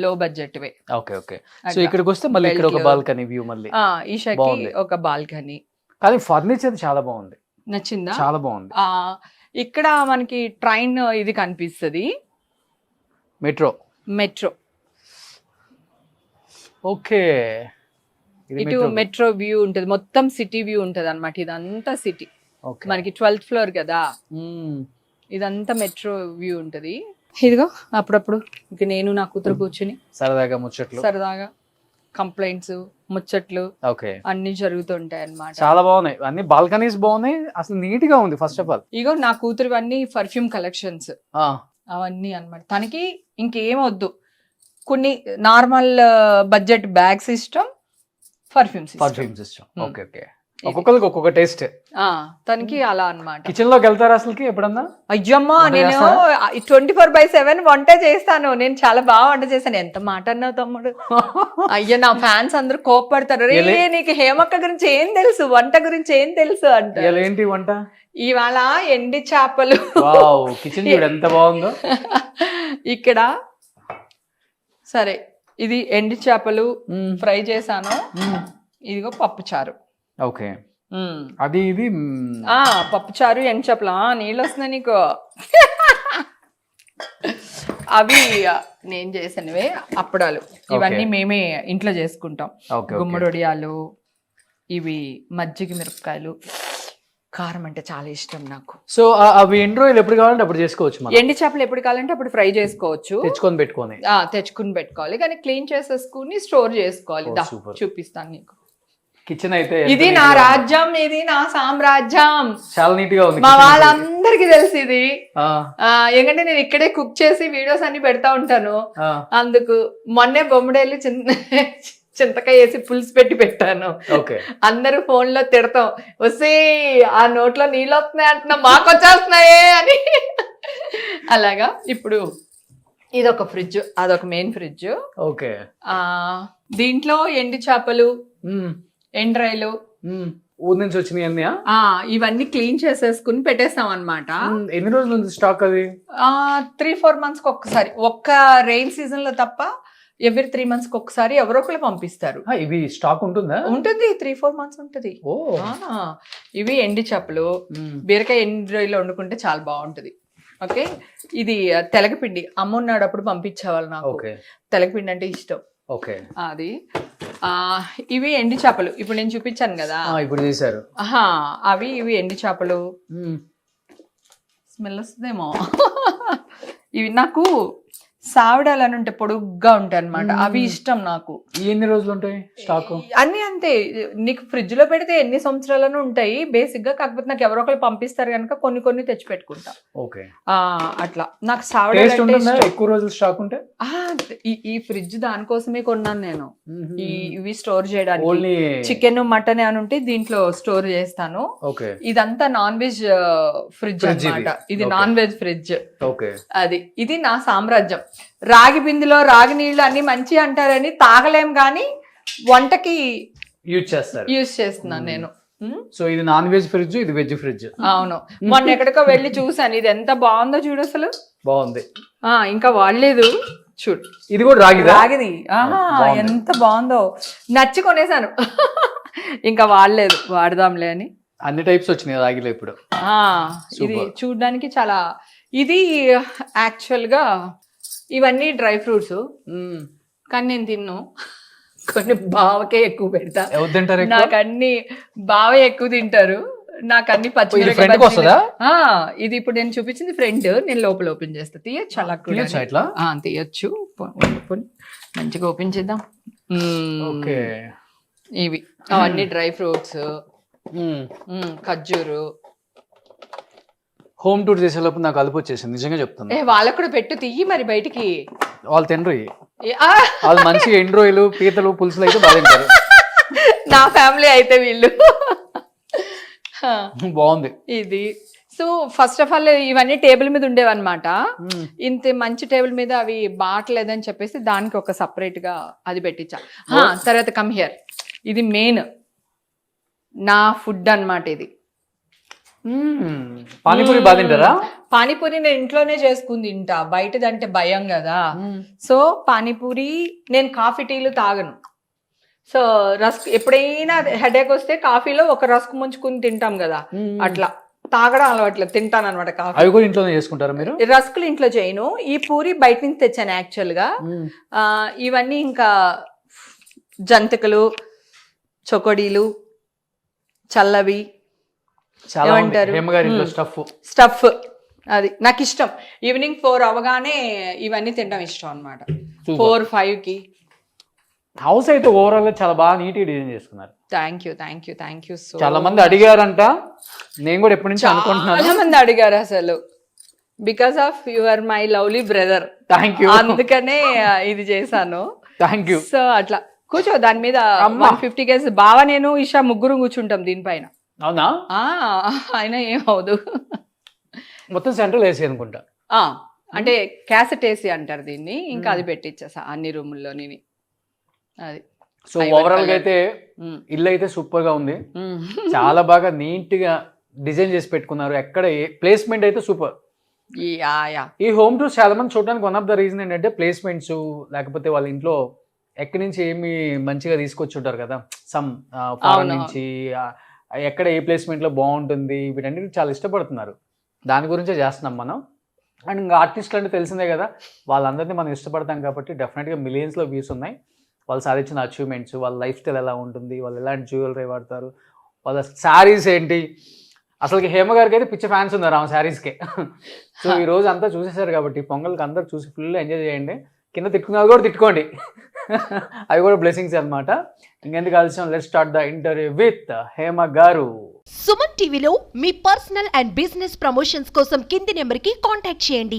లో బడ్జెట్ వే. ఓకే. సో ఇక్కడికి వస్తే మళ్ళీ ఇక్కడ ఒక బాల్కనీ వ్యూ, మళ్ళీ ఈషాకి ఒక బాల్కనీ. కానీ ఫర్నిచర్ చాలా బాగుంది. నచ్చిందా? చాలా బాగుంది. ఇక్కడ మనకి ట్రైన్ ఇది కనిపిస్తుంది, మెట్రో. ఓకే. ఇటు మెట్రో వ్యూ ఉంటది, మొత్తం సిటీ వ్యూ ఉంటది అన్నమాట. ఇదంతా సిటీ. మనకి 12th ఫ్లోర్ కదా, ఇదంతా మెట్రో వ్యూ ఉంటది. ఇదిగో అప్పుడప్పుడు ఇక నేను నా కూతురు కూర్చుని సరదాగా ముచ్చట్లు. సరదాగా కంప్లైంట్స్, ముచ్చట్లు ఓకే, అన్ని జరుగుతుంటాయి అన్నమాట. చాలా బాగున్నాయి అన్ని. బాల్కనీస్ బాగున్నాయి, అసలు నీట్ గా ఉంది. ఫస్ట్ ఆఫ్ ఆల్ ఇగో నా కూతురు అన్ని పర్ఫ్యూమ్ కలెక్షన్స్ అవన్నీ అన్నమాట. తనకి ఇంకేం వద్దు, కొన్ని నార్మల్ బడ్జెట్ బ్యాగ్స్ ఇష్టం, పర్ఫ్యూమ్స్ సిస్టమ్. ఓకే ఓకే, ఒక్కొక్కరికి ఒక్కొక్క టేస్ట్. తనకి అలా అన్నమాట. కిచెన్ లోకి వెళ్తారా అసలుకి ఎప్పుడన్నా? అయ్యమ్మా, నేను 24/7 వంట చేస్తాను. నేను చాలా బాగా వంట చేశాను. ఎంత మాట అన్నావు తమ్ముడు. అయ్యో, నా ఫ్యాన్స్ అందరూ కోప్పడతారు, రే నీకు హేమక్క గురించి ఏం తెలుసు, వంట గురించి ఏం తెలుసు అంటే. ఏంటి వంట? ఇవాళ ఎండి చేపలు. కిచెన్ ఎంత బాగుందో. ఇక్కడ సరే, ఇది ఎండి చేపలు ఫ్రై చేశాను. ఇదిగో పప్పు చారు. ఓకే, అది ఇది పప్పు చారు, ఎండి చేపలు. నీళ్ళు వస్తున్నాయి నీకు. అవి నేను చేసినవే. అప్పడాలు ఇవన్నీ మేమే ఇంట్లో చేసుకుంటాం. గుమ్మడొడియాలు, ఇవి మజ్జిగ మిరపకాయలు. కారం అంటే చాలా ఇష్టం నాకు. సో అవి ఎండు రోజులు ఎప్పుడు కావాలంటే అప్పుడు చేసుకోవచ్చు. ఎండి చేపలు ఎప్పుడు కావాలంటే అప్పుడు ఫ్రై చేసుకోవచ్చు. తెచ్చుకుని పెట్టుకోవాలి, కానీ క్లీన్ చేసేసుకుని స్టోర్ చేసుకోవాలి. చూపిస్తాను నీకు. కిచెన్ అయితే ఇది నా రాజ్యం, ఇది నా సామ్రాజ్యం. చాలా నీట్ గా ఉంది. మా వాళ్ళందరికి తెలుసు ఇది. ఎందుకంటే నేను ఇక్కడే కుక్ చేసి వీడియోస్ అన్ని పెడతా ఉంటాను. అందుకు మొన్నే బొమ్మడేళ్ళు చింతకాయ వేసి పులుసు పెట్టి పెట్టాను. అందరూ ఫోన్ లో తిడతాం, వస్తే ఆ నోట్లో నీళ్ళు వస్తున్నాయి అంటున్నా, మాకు వచ్చేస్తున్నాయే అని. అలాగా ఇప్పుడు ఇదొక ఫ్రిడ్జ్, అదొక మెయిన్ ఫ్రిడ్జ్. ఓకే, దీంట్లో ఎండి చేపలు, ఎండ్రాయిలు ఊరి నుంచి వచ్చినాయి ఇవన్నీ క్లీన్ చేసేసుకుని పెట్టేస్తాం అన్నమాట. ఎన్ని రోజుల నుంచి స్టాక్ అది? 3-4 months ఒక్కసారి. ఒక్క రెయిన్ సీజన్ లో తప్ప ఎవ్రీ 3 months ఒక్కసారి ఎవరో ఒకరు పంపిస్తారు. ఇవి స్టాక్ ఉంటుందా? ఉంటుంది, 3-4 months ఉంటుంది. ఇవి ఎండి చేపలు, బీరకాయ ఎండి రొయ్యలు వండుకుంటే చాలా బాగుంటది. ఓకే, ఇది తెలగపిండి. అమ్మ ఉన్నాడప్పుడు పంపించేవాళ్ళు నాకు. తెలగపిండి అంటే ఇష్టం. ఓకే, అది. ఇవి ఎండి చేపలు, ఇప్పుడు నేను చూపించాను కదా, ఇప్పుడు చేశారు. ఇవి ఎండి చేపలు. స్మెల్ వస్తుందేమో. ఇవి నాకు సావిడాలు అని ఉంటే పొడుగ్గా ఉంటాయి అనమాట, అవి ఇష్టం నాకు. ఎన్ని రోజులు ఉంటాయి స్టాక్? అన్ని అంతే, నీకు ఫ్రిడ్జ్ లో పెడితే ఎన్ని సంవత్సరాలను ఉంటాయి బేసిక్ గా. కాకపోతే నాకు ఎవరో ఒకరు పంపిస్తారు కనుక కొన్ని తెచ్చి పెట్టుకుంటా. ఓకే, అట్లా. నాకు సావిడాలు ఎక్కువ రోజులు స్టాక్ ఉంటే. ఈ ఫ్రిడ్జ్ దానికోసమే కొన్నాను నేను, ఇవి స్టోర్ చేయడానికి. చికెన్, మటన్ అని ఉంటే దీంట్లో స్టోర్ చేస్తాను. ఇదంతా నాన్ వెజ్ ఫ్రిడ్జ్ అన్నమాట. ఇది నాన్ వెజ్ ఫ్రిడ్జ్. అది, ఇది నా సామ్రాజ్యం. రాగి బిందులో రాగి నీళ్లు అన్ని మంచి అంటారని తాగలేం, గానీ వంటకి యూజ్ చేస్తున్నాను నేను. సో ఇది నాన్ వెజ్ ఫ్రిడ్జ్, ఇది వెజ్ ఫ్రిడ్జ్. అవును, మొన్న ఎక్కడికో వెళ్ళి చూసాను. ఇది ఎంత బాగుందో చూడు, అసలు బాగుంది. ఇంకా వాడలేదు చూడు. ఇది కూడా రాగిది. ఎంత బాగుందో, నచ్చి కొనేసాను. ఇంకా వాడలేదు, వాడదాంలే అని. అన్ని టైప్స్ వచ్చినాయి రాగిలో ఇప్పుడు. ఇది చూడడానికి చాలా. ఇది యాక్చువల్ గా ఇవన్నీ డ్రై ఫ్రూట్స్, కానీ నేను తిన్ను. కొన్ని బావకే ఎక్కువ పెడతా. నాకు అన్ని బావే ఎక్కువ తింటారు. నాకు అన్ని పచ్చిమిరపకాయ. ఇది ఇప్పుడు నేను చూపించింది ఫ్రంట్, నేను లోపల ఓపెన్ చేస్తా. తీయచ్చు అలా కూడా, తీయచ్చు. మంచిగా ఓపెన్ చేద్దాం. ఇవి అవన్నీ డ్రై ఫ్రూట్స్, ఖర్జూరు. హోమ్ టూర్ చేసేలోపు నాకు అలుపు వచ్చేసింది, నిజంగా చెప్తాను. వాళ్ళకు కూడా పెట్టు, తీయి మరి బయటికి. వాళ్ళు తినరు, వాళ్ళు మంచిగా ఎండ్రోయిలు, పీతలు, పులుసులు అయితే బాగా తింటారు. నా ఫ్యామిలీ అయితే వీళ్ళు. బాగుంది ఇది. సో ఫస్ట్ ఆఫ్ ఆల్ ఇవన్నీ టేబుల్ మీద ఉండేవన్నమాట. ఇంత మంచి టేబుల్ మీద అవి బాగలేదని చెప్పేసి దానికి ఒక సపరేట్ గా అది పెట్టించా. తర్వాత కమ్ హియర్, ఇది మెయిన్ నా ఫుడ్ అన్నమాట. ఇది పానీపూరి బాగా తింటారా? పానీపూరి నేను ఇంట్లోనే చేసుకుని తింటా, బయటదంటే భయం కదా. సో పానీపూరి, నేను కాఫీ టీలు తాగను. సో రస్క్, ఎప్పుడైనా హెడేక్ వస్తే కాఫీలో ఒక రస్క్ ముంచుకుని తింటాం కదా, అట్లా తాగడం అలవాట్లేదు, తింటాను అనమాట కాఫీ. అవి కూడా ఇంట్లోనే చేసుకుంటారా మీరు? రస్కులు ఇంట్లో చేయను, ఈ పూరి బయట నుంచి తెచ్చాను యాక్చువల్ గా. ఇవన్నీ ఇంకా జంతికలు, చొకోడీలు, చల్లవి, ఏమంటారు, స్టఫ్. అది నాకు ఇష్టం. ఈవినింగ్ 4 అవగానే ఇవన్నీ తినడం ఇష్టం అనమాట. 4-5కి. హౌస్ అయితే ఓవరాల్ గా చాలా బాగా నీట్ డిజైన్ చేసుకున్నారు. Thank you so. చాలా మంది అడిగారంట, నేను కూడా ఎప్పటి నుంచి అనుకుంటున్నాను. చాలా మంది అడిగారు అసలు, because of your my lovely brother. Thank you. అందుకనే ఇది చేశాను. Thank you. సో అట్లా కూర్చో దాని మీద 150 కేజీ బావ నేను ఇషా ముగ్గురు కూర్చుంటాం దీనిపైన. అవునా? అయినా ఏమవుదు. మొత్తం సెంట్రల్ ఏసీ అనుకుంటా. అంటే క్యాసెట్ ఏసీ అంటారు దీన్ని. ఇంకా అది పెట్టించేసా అన్ని రూముల్లోని. అది సో ఓవరాల్ గా అయితే ఇల్లు అయితే సూపర్ గా ఉంది. చాలా బాగా నీట్ గా డిజైన్ చేసి పెట్టుకున్నారు. ఎక్కడ ప్లేస్మెంట్ అయితే సూపర్. ఈ హోమ్ టూర్స్ చాలా మంది చూడడానికి వన్ ఆఫ్ ద రీజన్ ఏంటంటే ప్లేస్మెంట్స్, లేకపోతే వాళ్ళ ఇంట్లో ఎక్కడి నుంచి ఏమి మంచిగా తీసుకొచ్చి ఉంటారు కదా, సమ్ ఫారెన్ నుంచి ఎక్కడ ఏ ప్లేస్మెంట్ లో బాగుంటుంది, వీటన్నిటి చాలా ఇష్టపడుతున్నారు. దాని గురించే చేస్తున్నాం మనం. అండ్ ఇంకా ఆర్టిస్టులు అంటే తెలిసిందే కదా, వాళ్ళందరినీ మనం ఇష్టపడతాం కాబట్టి డెఫినెట్గా మిలియన్స్లో వ్యూస్ ఉన్నాయి. వాళ్ళు సాధించిన అచీవ్మెంట్స్, వాళ్ళ లైఫ్ స్టైల్ ఎలా ఉంటుంది, వాళ్ళు ఎలాంటి జ్యువెలరీ వాడతారు, వాళ్ళ శారీస్ ఏంటి. అసలుకి హేమ గారికి అయితే పిచ్చ ఫ్యాన్స్ ఉన్నారు ఆమె శారీస్కే. సో ఈ రోజు అంతా చూసేసారు కాబట్టి పొంగల్కి అందరు చూసి ఫుల్ ఎంజాయ్ చేయండి. కింద తిట్టుకున్నది కూడా తిట్టుకోండి, అవి కూడా బ్లెస్సింగ్స్ అనమాట. ఇంకెందుకు ఆలస్యం, let's start the interview with Hema గారు. సుమన్ టీవీలో మీ పర్సనల్ అండ్ బిజినెస్ ప్రమోషన్స్ కోసం కింది నెంబర్కి కాంటాక్ట్ చేయండి.